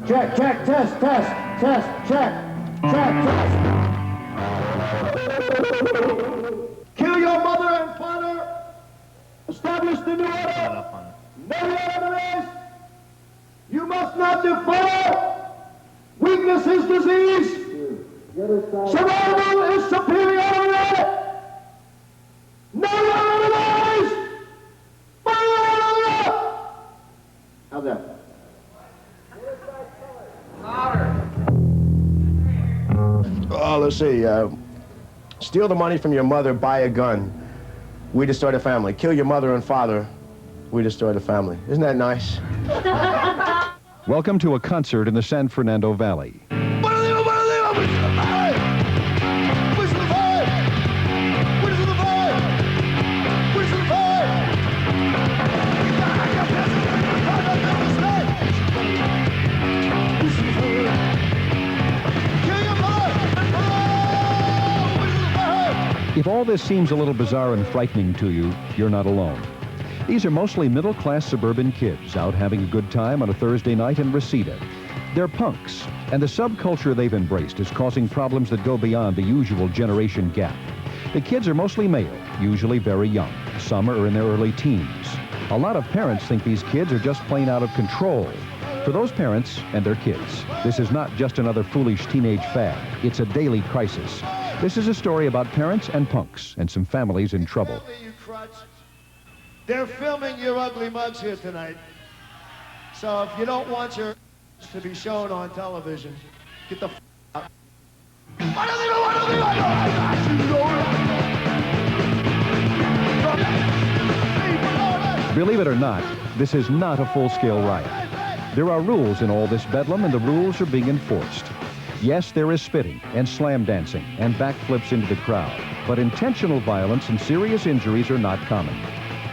Check, test, check, test. Kill your mother and father. Establish the new order. Know your enemies. You must not defile. Weakness is disease. Survival is superiority. Know your enemies. Fire! How's that? Oh, let's see. Steal the money from your mother, buy a gun. We destroy the family. Kill your mother and father. We destroy the family. Isn't that nice? Welcome to a concert in the San Fernando Valley. If all this seems a little bizarre and frightening to you, you're not alone. These are mostly middle-class suburban kids out having a good time on a Thursday night in Reseda. They're punks, and the subculture they've embraced is causing problems that go beyond the usual generation gap. The kids are mostly male, usually very young. Some are in their early teens. A lot of parents think these kids are just plain out of control. For those parents and their kids, this is not just another foolish teenage fad. It's a daily crisis. This is a story about parents and punks and some families in trouble. They're filming your ugly mugs here tonight. So if you don't want your to be shown on television, get the out. Believe it or not, this is not a full-scale riot. There are rules in all this bedlam, and the rules are being enforced. Yes, there is spitting and slam dancing and backflips into the crowd, but intentional violence and serious injuries are not common.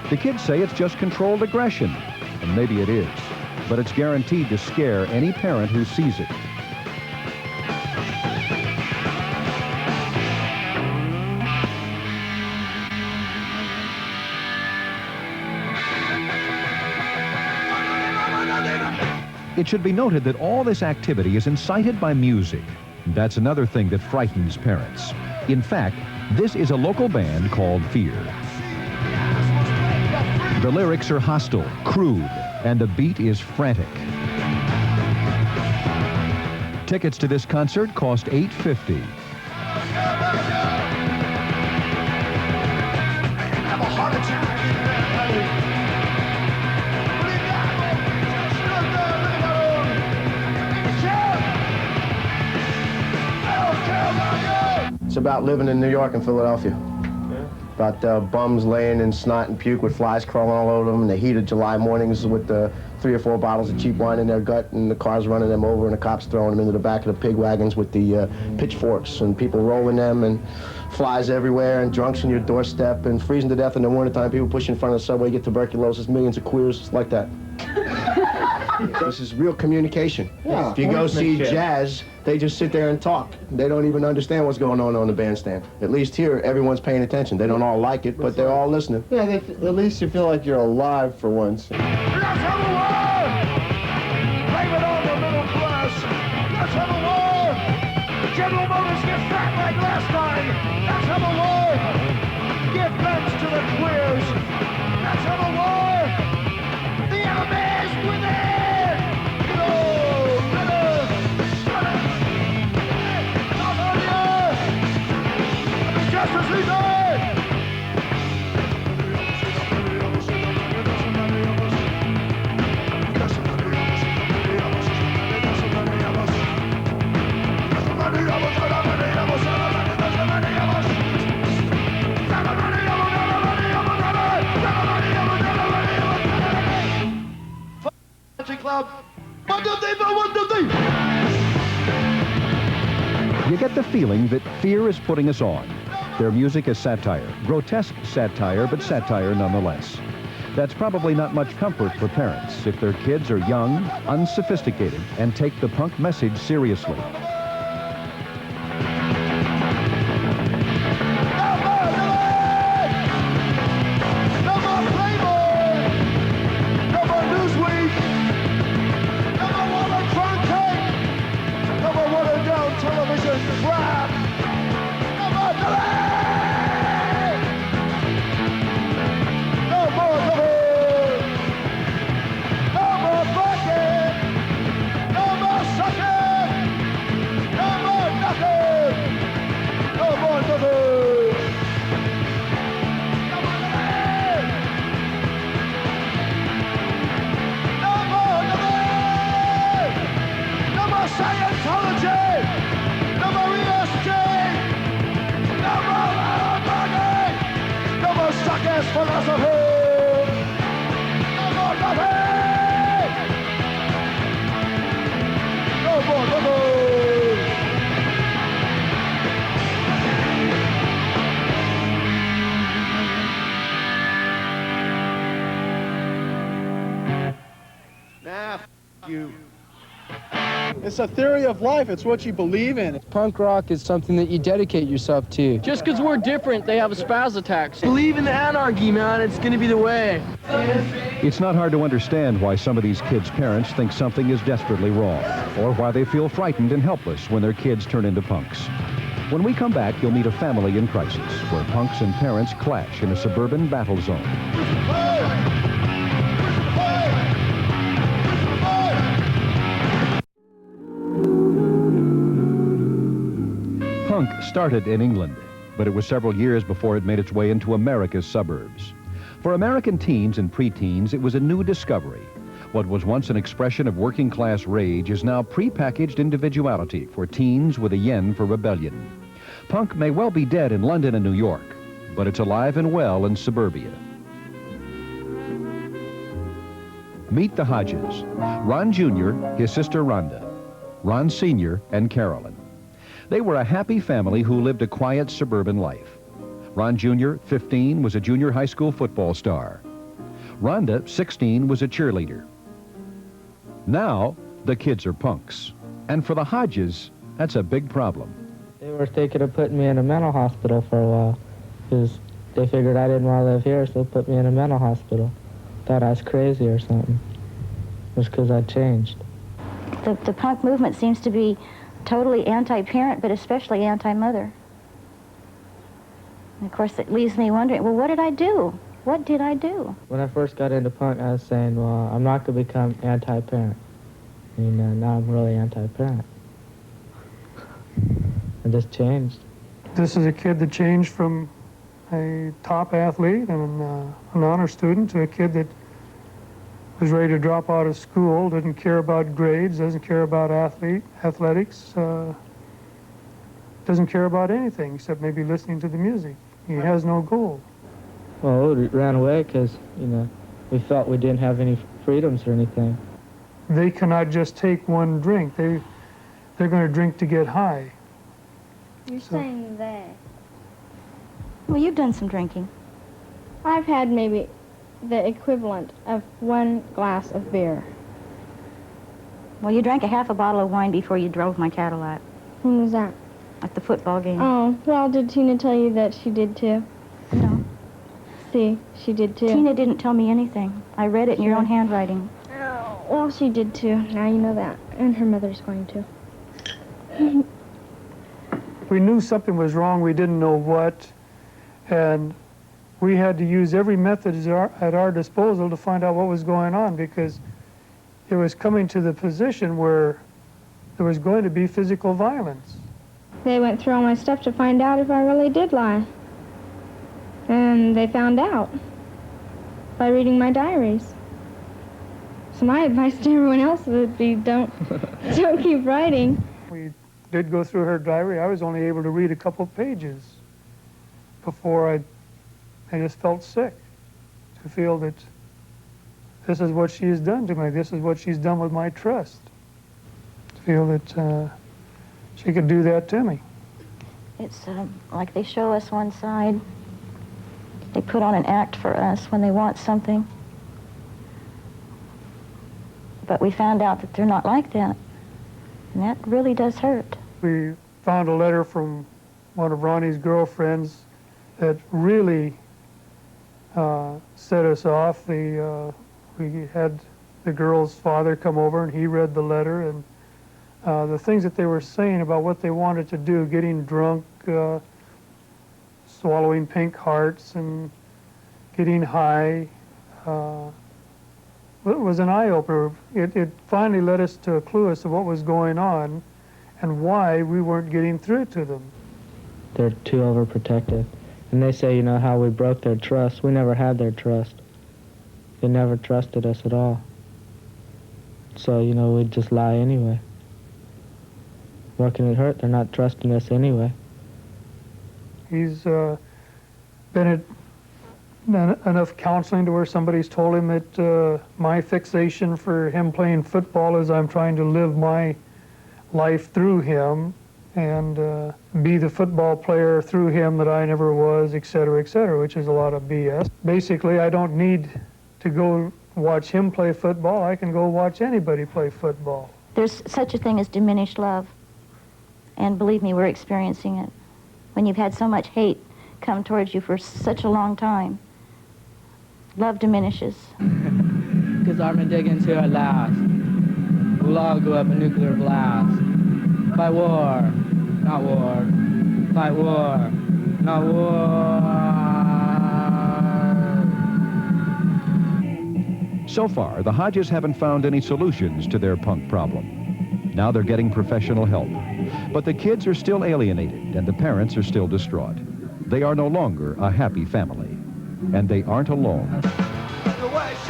The kids say it's just controlled aggression, and maybe it is, but it's guaranteed to scare any parent who sees it. It should be noted that all this activity is incited by music. That's another thing that frightens parents. In fact, this is a local band called Fear. The lyrics are hostile, crude, and the beat is frantic. Tickets to this concert cost $8.50. It's about living in New York and Philadelphia. About bums laying in snot and puke with flies crawling all over them in the heat of July mornings with 3 or 4 bottles of cheap wine in their gut, and the cars running them over and the cops throwing them into the back of the pig wagons with the pitchforks and people rolling them and flies everywhere and drunks on your doorstep and freezing to death in the wintertime, people pushing in front of the subway, get tuberculosis, millions of queers, it's like that. This is real communication. Yeah, if you go see jazz, they just sit there and talk. They don't even understand what's going on the bandstand. At least here, everyone's paying attention. They don't all like it, but they're all listening. Yeah, at least you feel like you're alive for once. Let's have a war! Blame it on the middle class! Let's have a war! General Motors gets fat like last time! Let's have a war! Give thanks to the queers! Let's have a war! The enemy is within! You get the feeling that Fear is putting us on. Their music is satire, grotesque satire, but satire nonetheless. That's probably not much comfort for parents if their kids are young, unsophisticated, and take the punk message seriously. No more Newsweek! No more Walter Cronkite! You. It's a theory of life. It's what you believe in. Punk rock is something that you dedicate yourself to. Just because we're different, they have spaz attacks. Believe in anarchy, man. It's going to be the way. It's not hard to understand why some of these kids' parents think something is desperately wrong, or why they feel frightened and helpless when their kids turn into punks. When we come back, you'll meet a family in crisis, where punks and parents clash in a suburban battle zone. Punk started in England, but it was several years before it made its way into America's suburbs. For American teens and preteens, it was a new discovery. What was once an expression of working-class rage is now prepackaged individuality for teens with a yen for rebellion. Punk may well be dead in London and New York, but it's alive and well in suburbia. Meet the Hodges, Ron Jr., his sister Rhonda, Ron Sr., and Carolyn. They were a happy family who lived a quiet suburban life. Ron Jr., 15, was a junior high school football star. Rhonda, 16, was a cheerleader. Now, the kids are punks. And for the Hodges, that's a big problem. They were thinking of putting me in a mental hospital for a while, because they figured I didn't want to live here, so they put me in a mental hospital. Thought I was crazy or something. It was because I changed. The punk movement seems to be totally anti-parent, but especially anti-mother. And of course, it leaves me wondering, well, what did I do? What did I do? When I first got into punk, I was saying, well, I'm not going to become anti-parent. And now I'm really anti-parent. I just changed. This is a kid that changed from a top athlete and an honor student to a kid that was ready to drop out of school, didn't care about grades, doesn't care about athletics, doesn't care about anything except maybe listening to the music. He has no goal. Well, we ran away because, we felt we didn't have any freedoms or anything. They cannot just take one drink. They're going to drink to get high. You're saying they. Well, you've done some drinking. I've had maybe the equivalent of 1 glass of beer. Well, you drank a half a bottle of wine before you drove my Cadillac. When was that? At the football game. Oh, well, did Tina tell you that she did too? No. See, she did too. Tina didn't tell me anything. I read it in your own handwriting. Oh, well, she did too. Now you know that. And her mother's going to. We knew something was wrong, we didn't know what, and we had to use every method at our disposal to find out what was going on, because it was coming to the position where there was going to be physical violence. They went through all my stuff to find out if I really did lie. And they found out by reading my diaries. So my advice to everyone else would be don't keep writing. We did go through her diary. I was only able to read a couple pages before I just felt sick to feel that this is what she has done to me. This is what she's done with my trust. To feel that she could do that to me. It's like they show us one side. They put on an act for us when they want something. But we found out that they're not like that. And that really does hurt. We found a letter from one of Ronnie's girlfriends that really set us off. We had the girl's father come over and he read the letter, and the things that they were saying about what they wanted to do, getting drunk, swallowing pink hearts and getting high, it was an eye-opener. It finally led us to a clue as to what was going on and why we weren't getting through to them. They're too overprotective. And they say, how we broke their trust. We never had their trust. They never trusted us at all. So, we'd just lie anyway. What can it hurt? They're not trusting us anyway. He's been at enough counseling to where somebody's told him that my fixation for him playing football is I'm trying to live my life through him and be the football player through him that I never was, et cetera, which is a lot of BS. Basically, I don't need to go watch him play football, I can go watch anybody play football. There's such a thing as diminished love. And believe me, we're experiencing it. When you've had so much hate come towards you for such a long time, love diminishes. Because Armageddon's here at last. We'll all go up a nuclear blast. Fight war, not war. Fight war, not war. So far, the Hodges haven't found any solutions to their punk problem. Now they're getting professional help. But the kids are still alienated, and the parents are still distraught. They are no longer a happy family. And they aren't alone.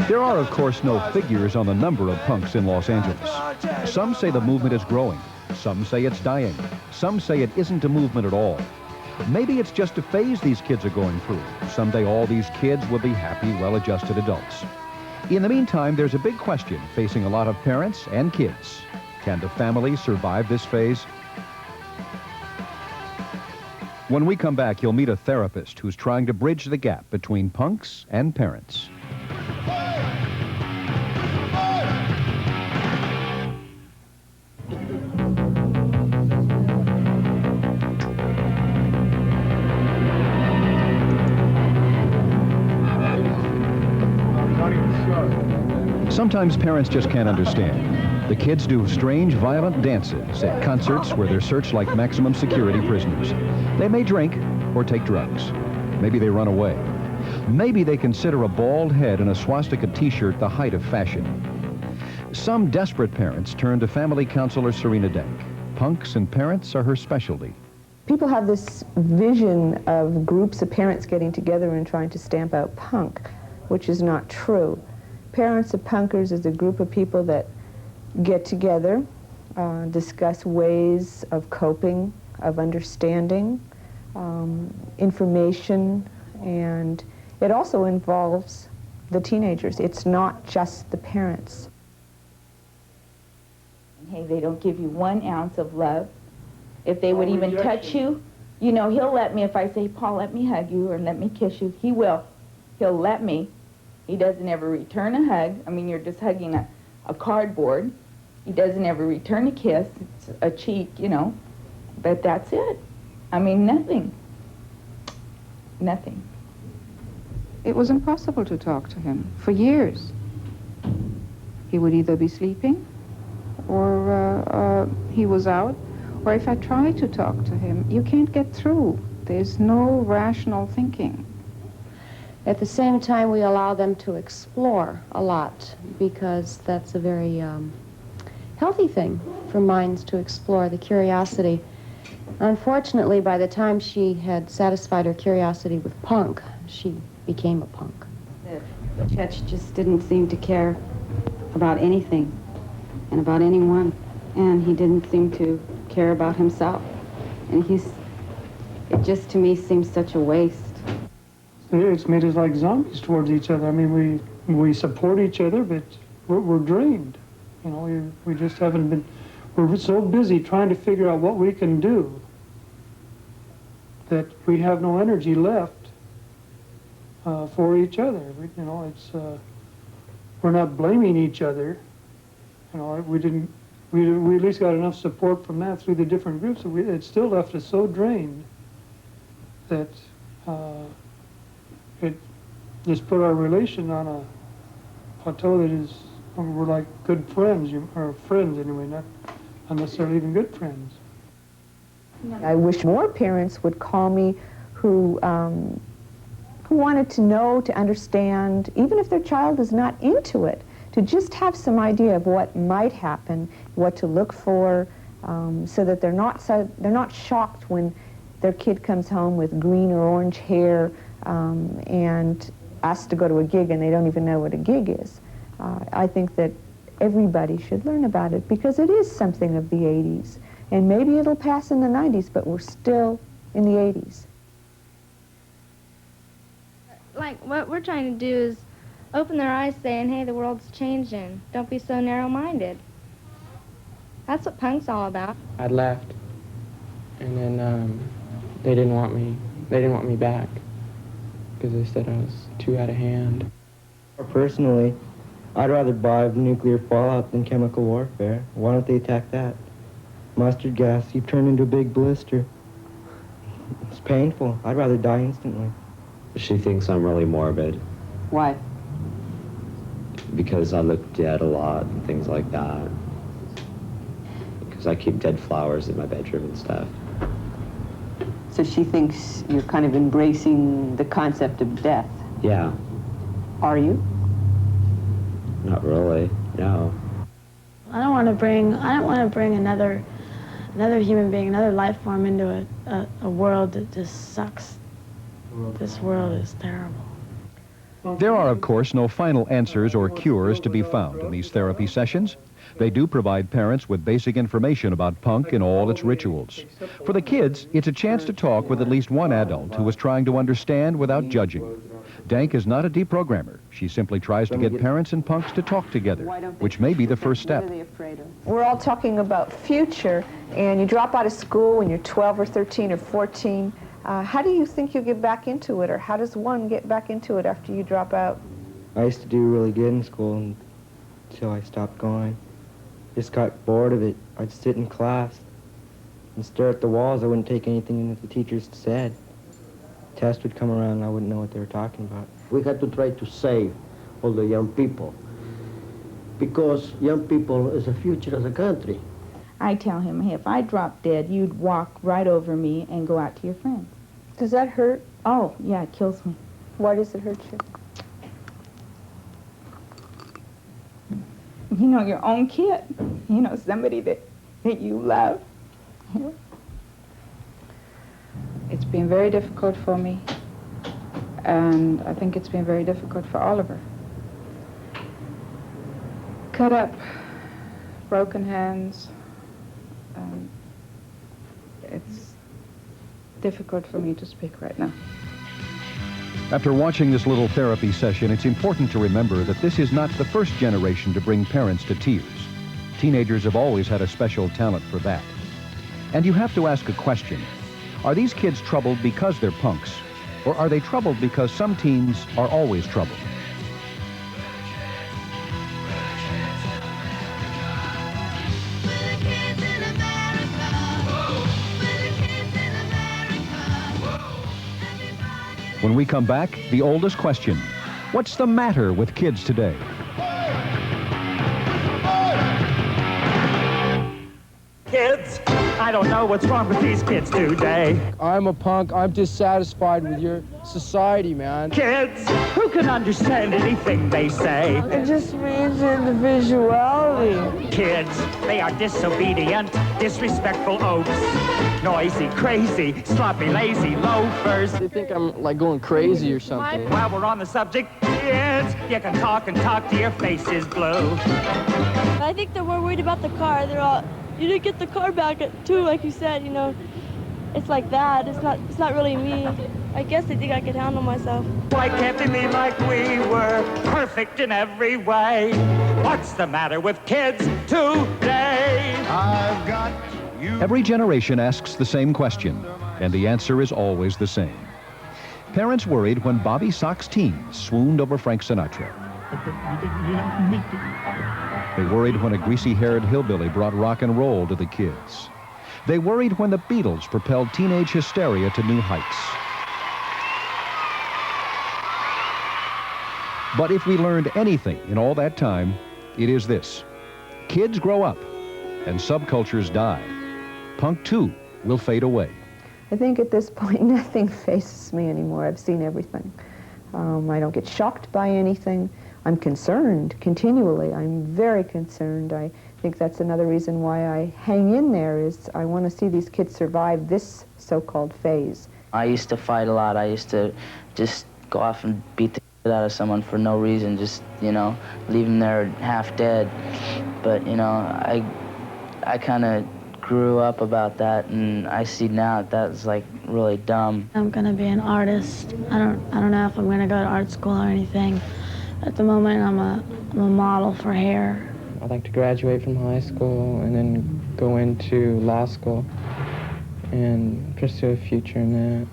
There are, of course, no figures on the number of punks in Los Angeles. Some say the movement is growing. Some say it's dying. Some say it isn't a movement at all. Maybe it's just a phase these kids are going through. Someday all these kids will be happy, well-adjusted adults. In the meantime, there's a big question facing a lot of parents and kids. Can the family survive this phase? When we come back, you'll meet a therapist who's trying to bridge the gap between punks and parents. Sometimes parents just can't understand. The kids do strange, violent dances at concerts where they're searched like maximum security prisoners. They may drink or take drugs. Maybe they run away. Maybe they consider a bald head and a swastika t-shirt the height of fashion. Some desperate parents turn to family counselor Serena Denk. Punks and parents are her specialty. People have this vision of groups of parents getting together and trying to stamp out punk, which is not true. Parents of punkers is a group of people that get together, discuss ways of coping, of understanding, information, and it also involves the teenagers. It's not just the parents. Hey, they don't give you 1 ounce of love. If they would even touch you, you know, he'll let me, if I say, Paul, let me hug you or let me kiss you, he will. He'll let me. He doesn't ever return a hug. I mean, you're just hugging a cardboard. He doesn't ever return a kiss. It's a cheek, you know. But that's it. I mean, nothing. Nothing. It was impossible to talk to him for years. He would either be sleeping or he was out. Or if I tried to talk to him, you can't get through. There's no rational thinking. At the same time, we allow them to explore a lot because that's a very healthy thing for minds to explore, the curiosity. Unfortunately, by the time she had satisfied her curiosity with punk, she became a punk. Chetch just didn't seem to care about anything and about anyone, and he didn't seem to care about himself. And it just to me seems such a waste. It's made us like zombies towards each other. I mean, we support each other, but we're drained. You know, we just haven't been, we're so busy trying to figure out what we can do that we have no energy left for each other. You know, we're not blaming each other. You know, we at least got enough support from that through the different groups. It still left us so drained that it just put our relation on a plateau that is, we're like good friends, or friends anyway, not necessarily even good friends. I wish more parents would call me who wanted to know, to understand, even if their child is not into it, to just have some idea of what might happen, what to look for, so that they're not shocked when their kid comes home with green or orange hair and asked to go to a gig and they don't even know what a gig is. I think that everybody should learn about it because it is something of the 80s. And maybe it'll pass in the 90s, but we're still in the 80s. Like, what we're trying to do is open their eyes saying, hey, the world's changing. Don't be so narrow-minded. That's what punk's all about. I'd left, and then they didn't want me. They didn't want me back because they said I was too out of hand. Personally, I'd rather die of nuclear fallout than chemical warfare. Why don't they attack that? Mustard gas, you turn into a big blister. It's painful. I'd rather die instantly. She thinks I'm really morbid Why? because I look dead a lot and things like that. Because I keep dead flowers in my bedroom and stuff. So she thinks you're kind of embracing the concept of death. Yeah, Are you? not really, no. I don't want to bring another human being, another life form into a world that just sucks. This world is terrible. There are, of course, no final answers or cures to be found in these therapy sessions. They do provide parents with basic information about punk and all its rituals. For the kids, it's a chance to talk with at least one adult who is trying to understand without judging. Dank is not a deprogrammer. She simply tries to get parents and punks to talk together, which may be the first step. We're all talking about future, and you drop out of school when you're 12 or 13 or 14. How do you think you'll get back into it, or how does one get back into it after you drop out? I used to do really good in school until I stopped going. Just got bored of it. I'd sit in class and stare at the walls. I wouldn't take anything that the teachers said. Test would come around and I wouldn't know what they were talking about. We had to try to save all the young people, because young people is the future of the country. I tell him, hey, if I drop dead, you'd walk right over me and go out to your friends. Does that hurt? Oh, yeah, it kills me. Why does it hurt you? You know, your own kid, you know, somebody that you love. It's been very difficult for me, and I think it's been very difficult for Oliver. Cut up, broken hands. It's difficult for me to speak right now. After watching this little therapy session, it's important to remember that this is not the first generation to bring parents to tears. Teenagers have always had a special talent for that. And you have to ask a question. Are these kids troubled because they're punks? Or are they troubled because some teens are always troubled? When we come back, the oldest question. What's the matter with kids today? Kids, I don't know what's wrong with these kids today. I'm a punk. I'm dissatisfied with your society, man. Kids, who can understand anything they say? It just means individuality. Kids, they are disobedient, disrespectful oafs. Noisy, crazy, sloppy, lazy loafers. They think I'm like going crazy or something. While we're on the subject, kids, you can talk and talk till your face is blue. I think they're more worried about the car. They're all, you didn't get the car back too, like you said, you know. It's like that. It's not really me. I guess they think I could handle myself. Why can't they be like we were, perfect in every way? What's the matter with kids today? I've got you. Every generation asks the same question, and the answer is always the same. Parents worried when Bobby Sox teens swooned over Frank Sinatra. They worried when a greasy-haired hillbilly brought rock and roll to the kids. They worried when the Beatles propelled teenage hysteria to new heights. But if we learned anything in all that time, it is this. Kids grow up, and subcultures die. Punk, too, will fade away. I think at this point, nothing faces me anymore. I've seen everything. I don't get shocked by anything. I'm concerned continually. I'm very concerned. I think that's another reason why I hang in there, is I want to see these kids survive this so-called phase. I used to fight a lot. I used to just go off and beat the shit out of someone for no reason, just, you know, leave them there half dead. But, you know, I kind of grew up about that, and I see now that that's like really dumb. I'm gonna be an artist. I don't know if I'm gonna go to art school or anything. At the moment, I'm a model for hair. I'd like to graduate from high school and then go into law school and pursue a future in that.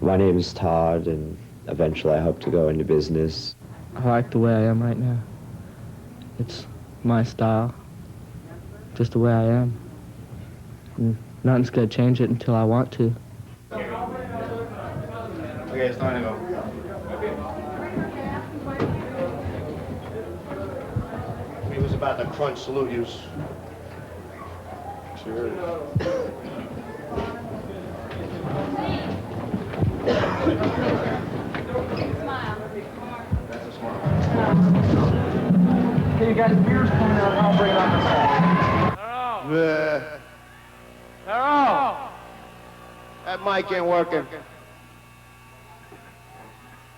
My name is Todd, and eventually I hope to go into business. I like the way I am right now. It's my style, just the way I am. And nothing's gonna change it until I want to. Okay, it's time to go. He was about to crunch salute yous. Sure. That's a smile. Hey, you guys, beer's coming out. I'll bring it on the side. Harold! That mic ain't working.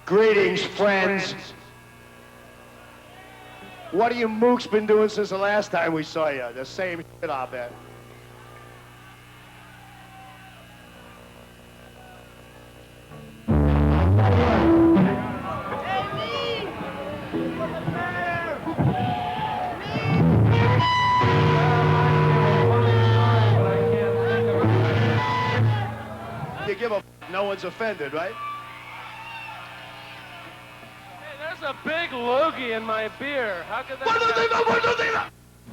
Greetings, friends. What have you mooks been doing since the last time we saw you? The same shit, I bet. You give a f, no one's offended, right? Hey, there's a big loogie in my beer. How could that happen?